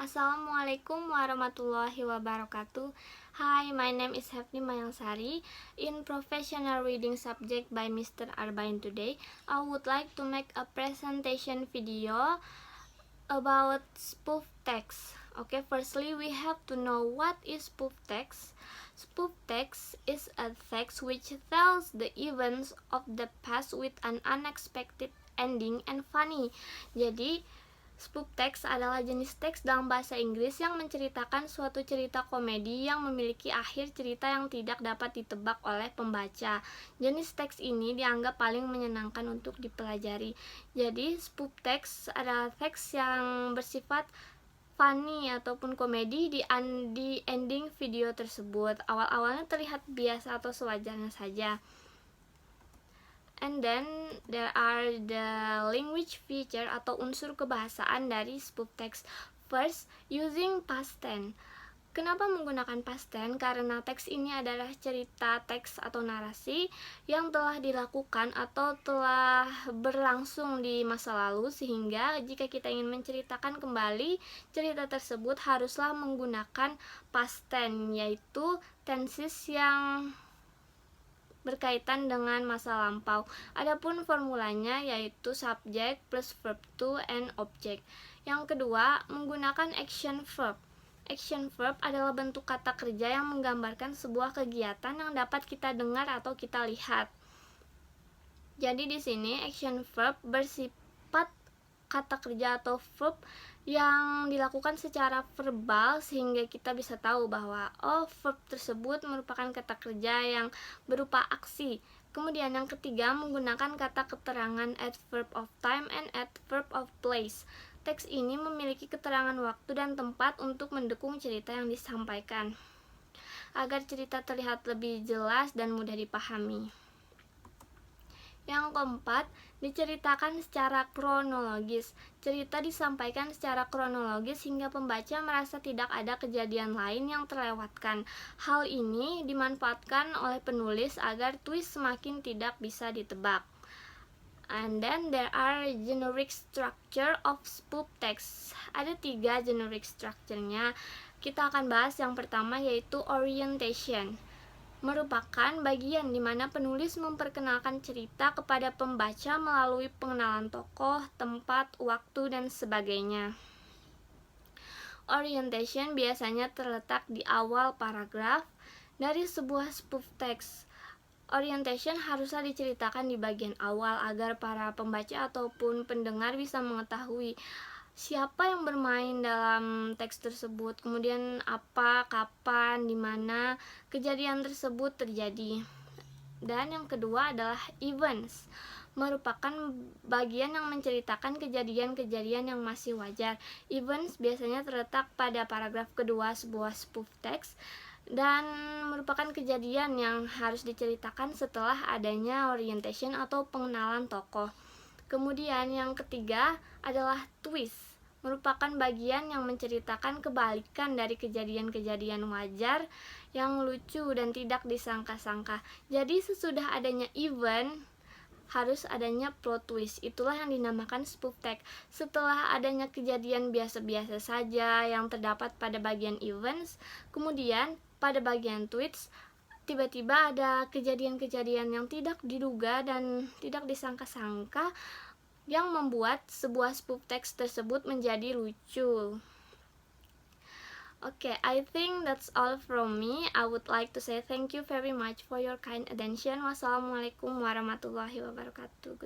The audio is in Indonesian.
Assalamualaikum warahmatullahi wabarakatuh. Hi, my name is Hefni Mayangsari. In professional reading subject by Mr. Arbain today, I would like to make a presentation video about spoof text. Okay, firstly we have to know what is spoof text. Spoof text is a text which tells the events of the past with an unexpected ending and funny. Jadi spoof text adalah jenis teks dalam bahasa Inggris yang menceritakan suatu cerita komedi yang memiliki akhir cerita yang tidak dapat ditebak oleh pembaca. Jenis teks ini dianggap paling menyenangkan untuk dipelajari. Jadi spoof text adalah teks yang bersifat funny ataupun komedi di ending video tersebut. Awal-awalnya terlihat biasa atau sewajarnya saja. And then there are the language feature atau unsur kebahasaan dari spoof text. First, using past tense. Kenapa menggunakan past tense? Karena teks ini adalah cerita teks atau narasi yang telah dilakukan atau telah berlangsung di masa lalu, sehingga jika kita ingin menceritakan kembali cerita tersebut haruslah menggunakan past tense, yaitu tenses yang berkaitan dengan masa lampau. Adapun formulanya yaitu subject plus verb to and object. Yang kedua, menggunakan action verb. Action verb adalah bentuk kata kerja yang menggambarkan sebuah kegiatan yang dapat kita dengar atau kita lihat. Jadi di sini action verb bersifat kata kerja atau verb yang dilakukan secara verbal sehingga kita bisa tahu bahwa verb tersebut merupakan kata kerja yang berupa aksi. Kemudian yang ketiga, menggunakan kata keterangan adverb of time and adverb of place. Teks ini memiliki keterangan waktu dan tempat untuk mendukung cerita yang disampaikan agar cerita terlihat lebih jelas dan mudah dipahami. Yang keempat, diceritakan secara kronologis. Cerita disampaikan secara kronologis hingga pembaca merasa tidak ada kejadian lain yang terlewatkan. Hal ini dimanfaatkan oleh penulis agar twist semakin tidak bisa ditebak. And then there are generic structure of spoof text. Ada 3 generic structure-nya. Kita akan bahas yang pertama, yaitu orientation. Merupakan bagian di mana penulis memperkenalkan cerita kepada pembaca melalui pengenalan tokoh, tempat, waktu, dan sebagainya. Orientation biasanya terletak di awal paragraf dari sebuah spoof text. Orientation haruslah diceritakan di bagian awal agar para pembaca ataupun pendengar bisa mengetahui siapa yang bermain dalam teks tersebut, kemudian apa, kapan, di mana kejadian tersebut terjadi. Dan yang kedua adalah events, merupakan bagian yang menceritakan kejadian-kejadian yang masih wajar. Events biasanya terletak pada paragraf kedua sebuah spoof text dan merupakan kejadian yang harus diceritakan setelah adanya orientation atau pengenalan tokoh. Kemudian yang ketiga adalah twist, merupakan bagian yang menceritakan kebalikan dari kejadian-kejadian wajar yang lucu dan tidak disangka-sangka. Jadi sesudah adanya event harus adanya plot twist. Itulah yang dinamakan spoof text. Setelah adanya kejadian biasa-biasa saja yang terdapat pada bagian events, kemudian pada bagian twist tiba-tiba ada kejadian-kejadian yang tidak diduga dan tidak disangka-sangka yang membuat sebuah spoof text tersebut menjadi lucu. Okay, I think that's all from me. I would like to say thank you very much for your kind attention. Wassalamualaikum warahmatullahi wabarakatuh.